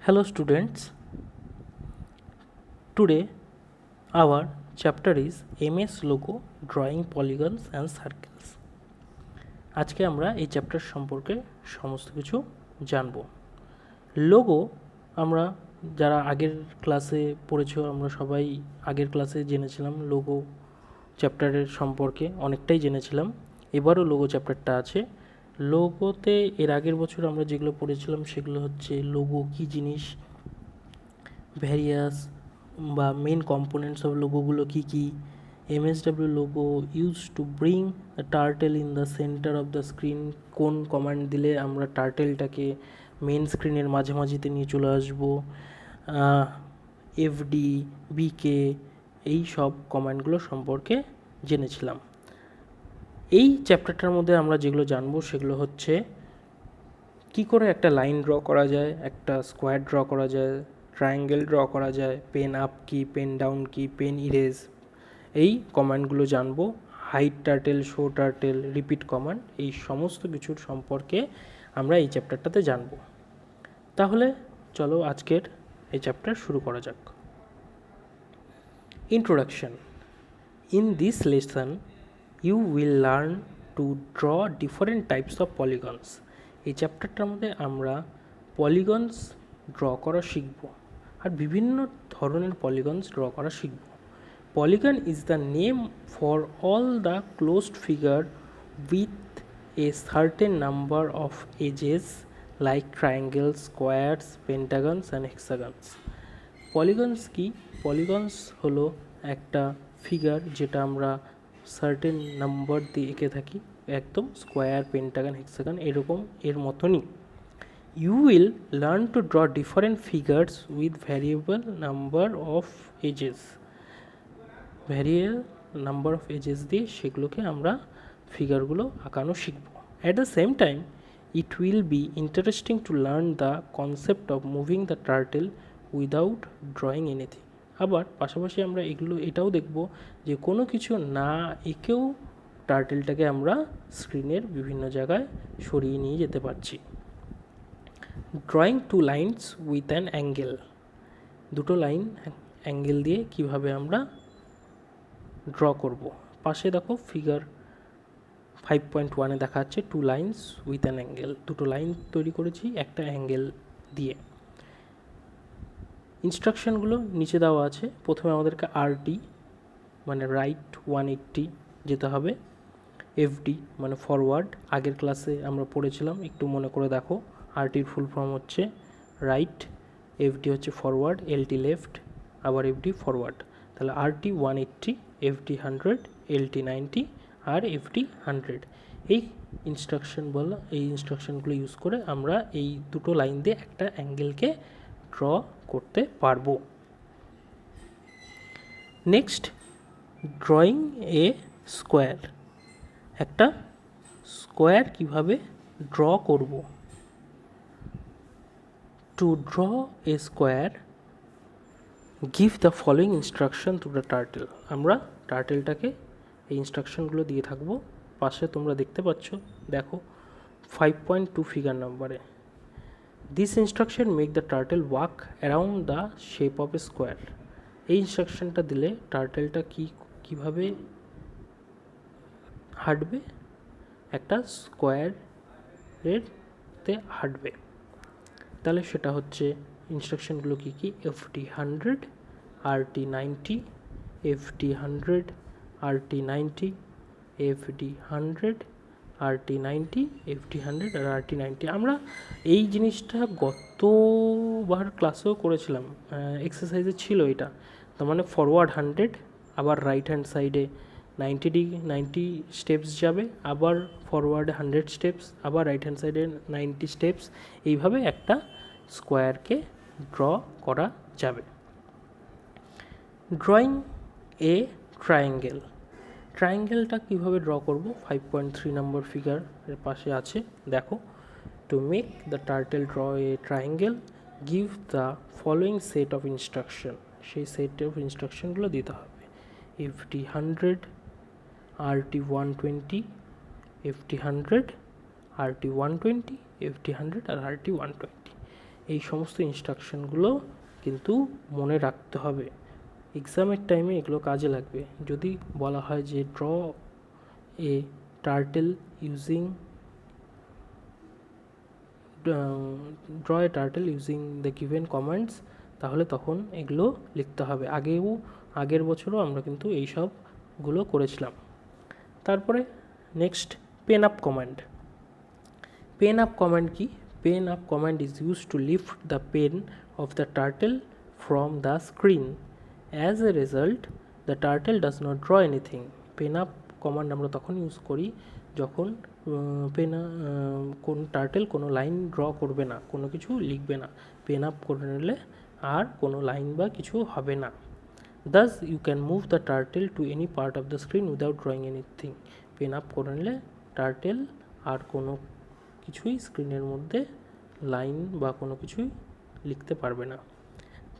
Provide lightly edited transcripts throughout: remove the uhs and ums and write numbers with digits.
Hello students, today our chapter is MS Logo, Drawing Polygons and Circles. আজকে আমরা এই chapter সম্পর্কে সমস্ত কিছু জানব। লোগো আমরা যারা আগের ক্লাসে পড়েছো আমরা সবাই আগের ক্লাসে জেনেছিলাম লোগো চ্যাপ্টারের সম্পর্কে অনেকটাই জেনেছিলাম। এবারও লোগো চ্যাপ্টারটা আছে। লোগোতে এর আগের বছর আমরা যেগুলো পড়েছিলাম সেগুলো হচ্ছে লোগো কী জিনিস, ভ্যারিয়াস বা মেন কম্পোনেন্টস অফ লোগোগুলো কী কী, MSW logo use to bring the turtle in the centre of the screen, কোন কমান্ড দিলে আমরা টার্টেলটাকে মেন স্ক্রিনের মাঝামাঝিতে নিয়ে চলে আসবো, FD, BK, এই সব কমান্ডগুলো সম্পর্কে জেনেছিলাম। এই চ্যাপ্টারটার মধ্যে আমরা যেগুলো জানবো সেগুলো হচ্ছে কি করে একটা লাইন ড্র করা যায়, একটা স্কোয়ার ড্র করা যায়, ট্রায়াঙ্গেল ড্র করা যায়, পেন আপ কি, পেন ডাউন কি, পেন ইরেজ, এই কমান্ডগুলো জানবো। Hide turtle, show turtle, repeat command, এই সমস্ত কিছুর সম্পর্কে আমরা এই চ্যাপ্টারটাতে জানবো। তাহলে চলো আজকের এই চ্যাপ্টার শুরু করা যাক। Introduction. In this lesson you will learn to draw different types of polygons. এই চ্যাপ্টারটার মধ্যে আমরা পলিগনস ড্র করা শিখব আর বিভিন্ন ধরনের পলিগনস ড্র করা শিখব। Polygon is the name for all the closed figure with a certain number of edges like triangles, squares, pentagons and hexagons. Polygons কি? পলিগনস হলো একটা ফিগার যেটা আমরা সার্টেন নাম্বার দিয়ে এঁকে থাকি, একদম স্কোয়ার, পেন্টাগন, হেক্সাগন এরকম এর মতনই। You will learn to draw different figures with variable number of edges. Variable number of edges দিয়ে সেগুলোকে আমরা ফিগারগুলো আঁকানো শিখব। At the same time it will be interesting to learn the concept of moving the turtle without drawing anything. আবার পাশাপাশি আমরা এটাও দেখব যে কোনো কিছু না এঁকেও টার্টেলটাকে আমরা স্ক্রিনের বিভিন্ন জায়গায় সরিয়ে নিয়ে যেতে পারছি। Drawing two lines with an angle. দুটো লাইন অ্যাঙ্গেল দিয়ে কিভাবে আমরা ড্র করব। পাশে দেখো ফিগার 5.1-এ দেখা যাচ্ছে two lines with an angle. দুটো লাইন তৈরি করেছি একটা অ্যাঙ্গেল দিয়ে। ইনস্ট্রাকশনগুলো নিচে দেওয়া আছে। প্রথমে আমাদেরকে RT মানে রাইট 180 যেতে হবে, FD মানে ফরওয়ার্ড, আগের ক্লাসে আমরা পড়েছিলাম, একটু মনে করে দেখো। RTর ফুল ফর্ম হচ্ছে রাইট, FD হচ্ছে ফরওয়ার্ড, LT লেফট, আবার FD ফরওয়ার্ড। তাহলে RT 180, FD 100, LT 90 আর FD 100। এই ইনস্ট্রাকশনগুলো ইউজ করে আমরা এই দুটো লাইন দিয়ে একটা অ্যাঙ্গেলকে ড্র করতে পারবো। নেক্সট, ড্রয়িং এ স্কোয়ার। একটা স্কোয়ার কিভাবে ড্র করব। Two draw A square give the following instruction to the turtle. আমরা টার্টেলটাকে এই ইনস্ট্রাকশনগুলো দিয়ে থাকবো। পাশে তোমরা দেখতে পাচ্ছ, দেখো 5.2 ফিগার নাম্বারে। This instruction make the turtle walk around the shape of A square. এই ইনস্ট্রাকশনটা দিলে টার্টেলটা কীভাবে হাঁটবে, একটা স্কোয়ারেরতে হাঁটবে। তাহলে সেটা হচ্ছে ইনস্ট্রাকশনগুলো কী কী? FD 100, RT 90, FD 100, RT 90, FD 100, RT 90, FD 100 আর RT 90। আমরা এই জিনিসটা গতবার ক্লাসেও করেছিলাম, এক্সারসাইজে ছিল এটা। তার মানে ফরওয়ার্ড 100, আবার রাইট হ্যান্ড সাইডে 90 স্টেপস যাবে, আবার ফরওয়ার্ডে 100 স্টেপস, আবার রাইট হ্যান্ড সাইডে 90 স্টেপস। এইভাবে একটা স্কোয়ারকে ড্র করা যাবে। Drawing a triangle. ট্রায়াঙ্গেলটা কীভাবে ড্র করব? 5.3 নম্বর ফিগারের পাশে আছে, দেখো। To make the turtle draw a triangle give the following set of instruction. সেই সেট অফ ইনস্ট্রাকশনগুলো দিতে হবে। FD 100, RT 120, FD 100, RT 120, FD 100 আর RT 120। এই সমস্ত ইনস্ট্রাকশনগুলো কিন্তু মনে রাখতে হবে, এক্সামের টাইমে এগুলো কাজে লাগবে। যদি বলা হয় যে draw A turtle using using the given commands, তাহলে তখন এগুলো লিখতে হবে। আগের বছরও আমরা কিন্তু এই সবগুলো করেছিলাম। তারপরে next pen up command. Pen up command কি? Pen up command is use to lift the pen off the turtle from the screen. As a result the turtle does not draw anything. Pen up command আমরা তখন use করি যখন কোন turtle কোনো line draw করবে না, কোনো কিছু লিখবে না। পেন আপ করে নিলে আর কোনো লাইন বা কিছু হবে না। Thus you can move the turtle to any part of the screen without drawing anything. Pen up করে নিলে টার্টেল আর কোনো কিছুই স্ক্রিনের মধ্যে লাইন বা কোনো কিছুই লিখতে পারবে না।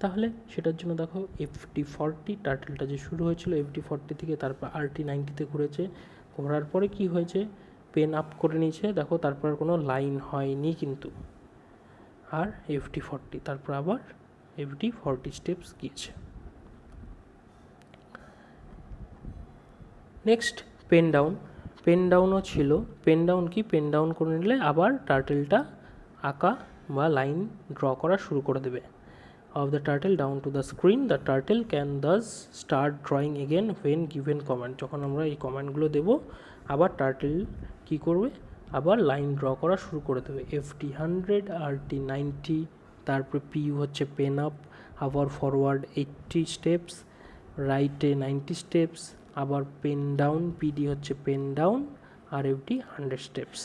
তাহলে সেটার জন্য দেখো FD40 টার্টেলটা যে শুরু হয়েছিল FD40 থেকে, তারপর RT90তে ঘুরেছে, ঘোরার পরে কি হয়েছে, পেন আপ করে নিয়েছে, দেখো তারপর কোনো লাইন হয়নি কিন্তু, আর FD40 তারপর আবার FD40 স্টেপস গিয়েছে। Next pen down. পেন ডাউনও ছিল। পেন ডাউন কি? পেন ডাউন করে নিলে আবার টার্টেলটা আঁকা বা লাইন ড্র করা শুরু করে দেবে। of the turtle down to the screen, the turtle can thus start drawing again when given command. যখন আমরা এই কমান্ডগুলো দেব আবার টার্টেল কি করবে, আবার লাইন ড্র করা শুরু করে দেবে। FD100, RT90, তারপরে PU হচ্ছে পেন আপ, আবার ফরওয়ার্ড 80 স্টেপস, রাইটে 90 স্টেপস, আবার পেন ডাউন, PD হচ্ছে পেন ডাউন, আর FD 100 স্টেপস।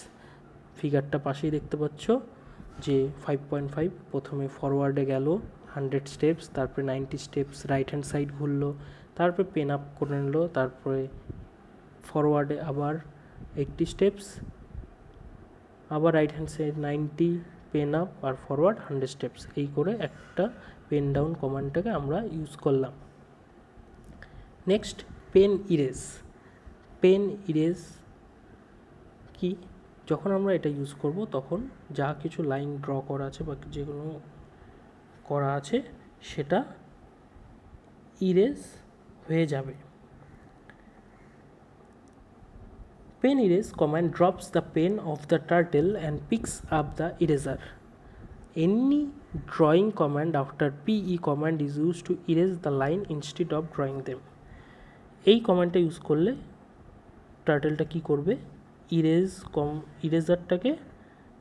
ফিগারটা পাশেই দেখতে পাচ্ছ যে 5.5 প্রথমে ফরওয়ার্ডে গেল 100 স্টেপস, তারপরে 90 স্টেপস রাইট হ্যান্ড সাইড ঘুরলো, তারপরে পেন আপ করে নিল, তারপরে ফরওয়ার্ডে আবার 80 স্টেপস, আবার right hand side 90, pen up আর ফরওয়ার্ড 100 স্টেপস। এই করে একটা পেন ডাউন কমান্ডটাকে আমরা ইউজ করলাম। Next pen erase. Pen erase কি? যখন আমরা এটা ইউজ করব তখন যা কিছু লাইন ড্র করা আছে বা যেগুলো করা আছে সেটা ইরেজ হয়ে যাবে। Pen erase command drops the pen of the turtle and picks up the eraser. Any drawing command after PE command is used to erase the line instead of drawing them. এই কমান্ডটা use করলে টার্টেলটা কি করবে, ইরেজারটাকে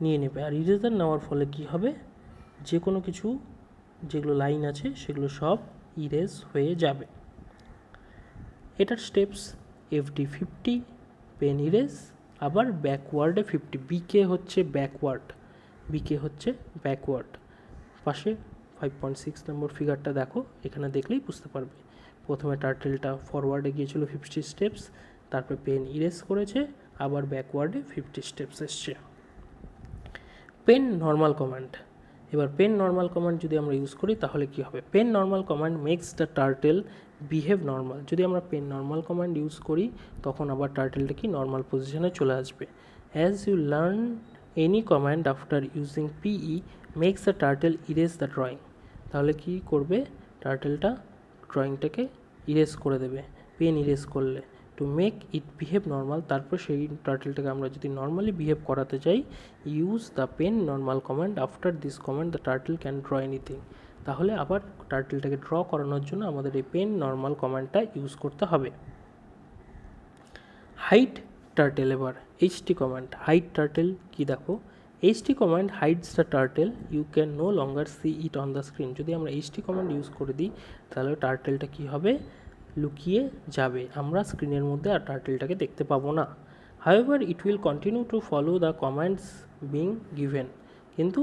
নিয়ে নেবে। আর eraser নেওয়ার ফলে কি হবে, যে কোনো কিছু যেগুলো লাইন আছে সেগুলো সব ইরেজ হয়ে যাবে। এটার স্টেপস FD50 পেন ইরেজ, আবার ব্যাকওয়ার্ডে 50। বিকে হচ্ছে ব্যাকওয়ার্ড। পাশে 5.6 নম্বর ফিগারটা দেখো, এখানে দেখলেই বুঝতে পারবে। প্রথমে টার্টেলটা ফরওয়ার্ডে গিয়েছিল 50 স্টেপস, তারপরে পেন ইরেজ করেছে, আবার ব্যাকওয়ার্ডে 50 স্টেপস এসছে। Pen normal command. এবার পেন নর্মাল কমান্ড যদি আমরা ইউজ করি তাহলে কি হবে, pen normal command makes the turtle behave normal. যদি আমরা পেন নর্মাল কমান্ড ইউজ করি তখন আবার টার্টেলটা কি নর্মাল পজিশনে চলে আসবে। As you learn any command after using PE makes the turtle erase the drawing. তাহলে কি করবে, টার্টেলটা ড্রয়িংটাকে ইরেজ করে দেবে পেন ইরেজ করলে। To make it behave normal, তারপর সেই টার্টেলটাকে আমরা যদি নর্মালি বিহেভ করাতে চাই, use the pen normal command after this command the turtle can draw anything. তাহলে আবার টার্টেলটাকে ড্র করানোর জন্য আমাদের এই পেন নর্মাল কমান্ডটা ইউজ করতে হবে। Hide turtle. এবার HT কমান্ড। হাইড টার্টেল কি দেখো, HT command hides the turtle, you can no longer see it on the screen. যদি আমরা HT কমান্ড ইউজ করে দিই তাহলে টার্টেলটা কি হবে, লুকিয়ে যাবে, আমরা স্ক্রিনের মধ্যে আর টার্টেলটাকে দেখতে পাবো না। However it will continue to follow the commands being given. কিন্তু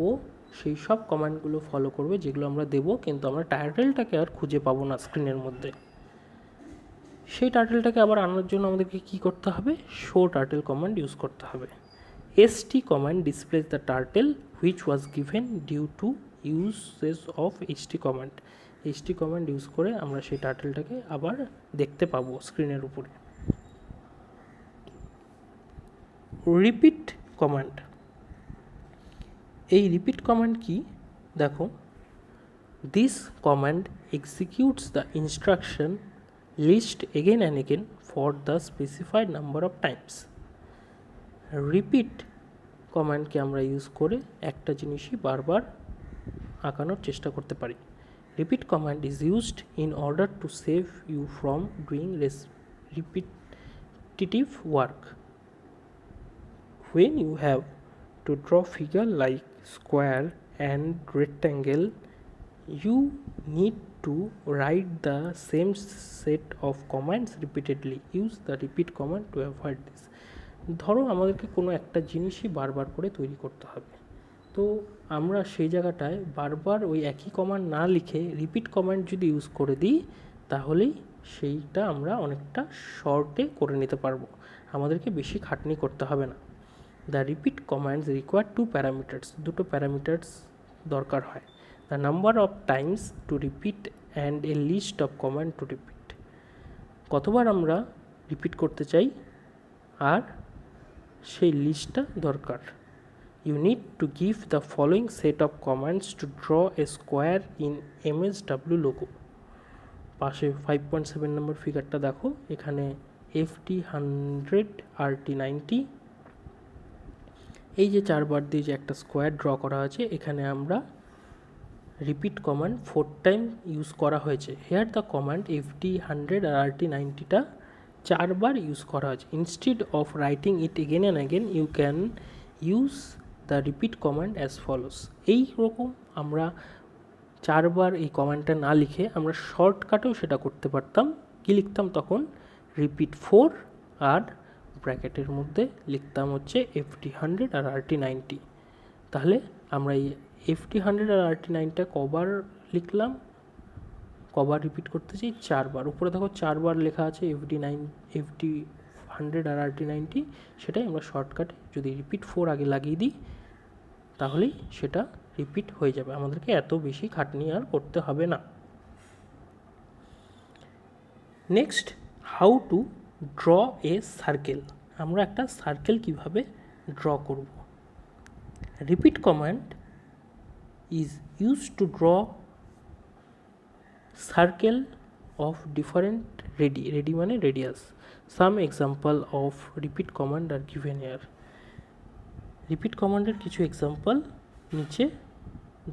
ও সেই সব কমান্ডগুলো ফলো করবে যেগুলো আমরা দেবো, কিন্তু আমরা টার্টেলটাকে আর খুঁজে পাবো না স্ক্রিনের মধ্যে। সেই টার্টেলটাকে আবার আনার জন্য আমাদেরকে কী করতে হবে, শো টার্টেল কমান্ড ইউজ করতে হবে। ST command displaces the turtle which was given due to usages of HT command. HT command use করে আমরা সেই টার্টেলটাকে আবার দেখতে পাবো স্ক্রিনের উপরে। Repeat command. এই রিপিট কমান্ড কি দেখো, this command executes the instruction list again and again for the specified number of times. Repeat কমান্ডকে আমরা ইউজ করে একটা জিনিসই বারবার আঁকানোর চেষ্টা করতে পারি। Repeat command is used in order to save you from doing repetitive work. When you have to draw figure like square and rectangle, you need to write the same set of commands repeatedly. Use the repeat command to avoid this. ধরো আমাদেরকে কোনো একটা জিনিসই বারবার করে তৈরি করতে হবে, তো আমরা সেই জায়গাটায় বারবার ওই একই কমান্ড না লিখে রিপিট কমান্ড যদি ইউজ করে দিই তাহলেই সেইটা আমরা অনেকটা শর্টে করে নিতে পারবো, আমাদেরকে বেশি খাটনি করতে হবে না। The repeat commands require two parameters, দুটো প্যারামিটার্স দরকার হয়। The number of times to repeat and a list of command to repeat, কতবার আমরা রিপিট করতে চাই আর সেই লিস্টটা দরকার। You need to give the following set of commands to draw a square in MSW logo. পাশে 5.7 নম্বর ফিগারটা দেখো, এখানে FD100 RT90, এই যে 4 বার দিয়ে যে একটা স্কোয়ার ড্র করা আছে, এখানে আমরা রিপিট কমান্ড 4 টাইম ইউজ করা হয়েছে। হেয়ার দ্য কমান্ড FD100 আর RT90টা 4 বার ইউজ করা হয়েছে। Instead of writing it again and again you can use the repeat command as follows. এই রকম আমরা 4 বার এই কমান্ডটা না লিখে আমরা শর্টকাটেও সেটা করতে পারতাম। কি লিখতাম তখন? রিপিট 4 আর ব্র্যাকেটের মধ্যে লিখতাম হচ্ছে FD100 আর RT90। তাহলে আমরা এই FD100 আর RT90টা কবার লিখলাম, কবার রিপিট করতে চাই? 4 বার। উপরে দেখো 4 বার লেখা আছে FD100 আর RT90, সেটাই আমরা শর্টকাটে যদি রিপিট 4 আগে লাগিয়ে দিই তাহলেই সেটা রিপিট হয়ে যাবে, আমাদেরকে এত বেশি খাটনি আর করতে হবে না। Next, how to draw a circle. আমরা একটা সার্কেল কিভাবে ড্র করব। Repeat command is use to draw circle of different ready মানে radius. Some example of repeat command are given here. Repeat কমান্ডের কিছু এক্সাম্পল নিচে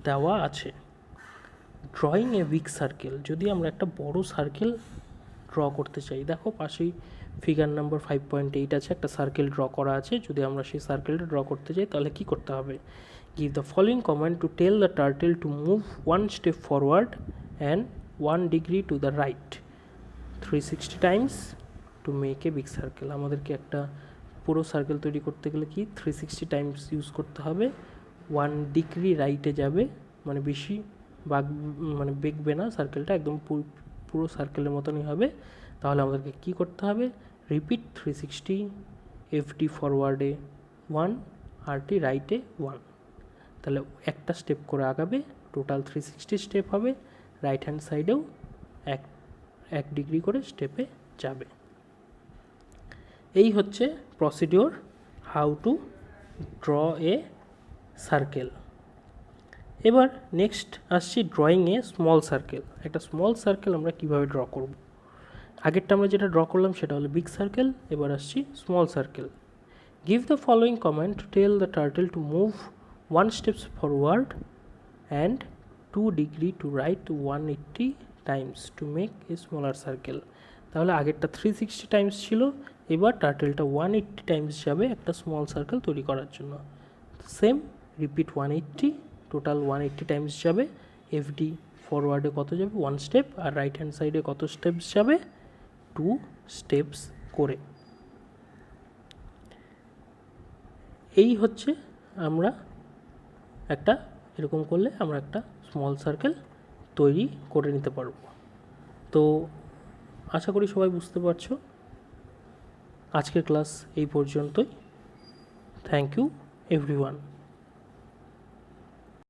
দেওয়া আছে। ড্রয়িং এ বিগ সার্কেল, যদি আমরা একটা বড় সার্কেল ড্র করতে চাই, দেখো পাশেই ফিগার নাম্বার 5.8 আছে, একটা সার্কেল ড্র করা আছে। যদি আমরা সেই সার্কেলটা ড্র করতে চাই তাহলে কি করতে হবে? Give the following command to tell the turtle to move 1 step forward and 1 degree to the right 360 times to make a big circle. আমাদেরকে একটা পুরো সার্কেল তৈরি করতে গেলে কি 360 টাইমস ইউজ করতে হবে। 1 ডিগ্রি রাইটে যাবে, মানে বেশি বেঁকবে না, সার্কেলটা একদম পুরো সার্কেলের মতনই হবে। তাহলে আমাদেরকে কি করতে হবে? রিপিট 360, FD ফরওয়ার্ডে 1, RT রাইটে 1। তাহলে একটা স্টেপ করে আগাবে, টোটাল 360 স্টেপ হবে। রাইট হ্যান্ড সাইডেও 1 ডিগ্রি করে স্টেপে যাবে। এই হচ্ছে procedure how to draw a circle. এবার নেক্সট আসছি ড্রয়িং এ স্মল সার্কেল। একটা স্মল সার্কেল আমরা কিভাবে ড্র করব। আগেরটা আমরা যেটা ড্র করলাম সেটা হলো বিগ সার্কেল, এবার আসছি small circle. Give the following command to tell the turtle to move 1 steps forward and 2 degree to right 180 times to make a smaller circle. তাহলে আগেরটা 360 টাইমস ছিল, এবার টার্টেলটা 180 টাইমস যাবে একটা স্মল সার্কেল তৈরি করার জন্য। সেম রিপিট 180, টোটাল 180 টাইমস যাবে। FD ফরওয়ার্ডে কত যাবে? 1 স্টেপ, আর রাইট হ্যান্ড সাইডে কত স্টেপস যাবে? 2 স্টেপস করে। এই হচ্ছে আমরা একটা এরকম করলে আমরা একটা স্মল সার্কেল তৈরি করে নিতে পারবো। তো আশা করি সবাই বুঝতে পারছো। আজকের ক্লাস এই পর্যন্তই। Thank you everyone.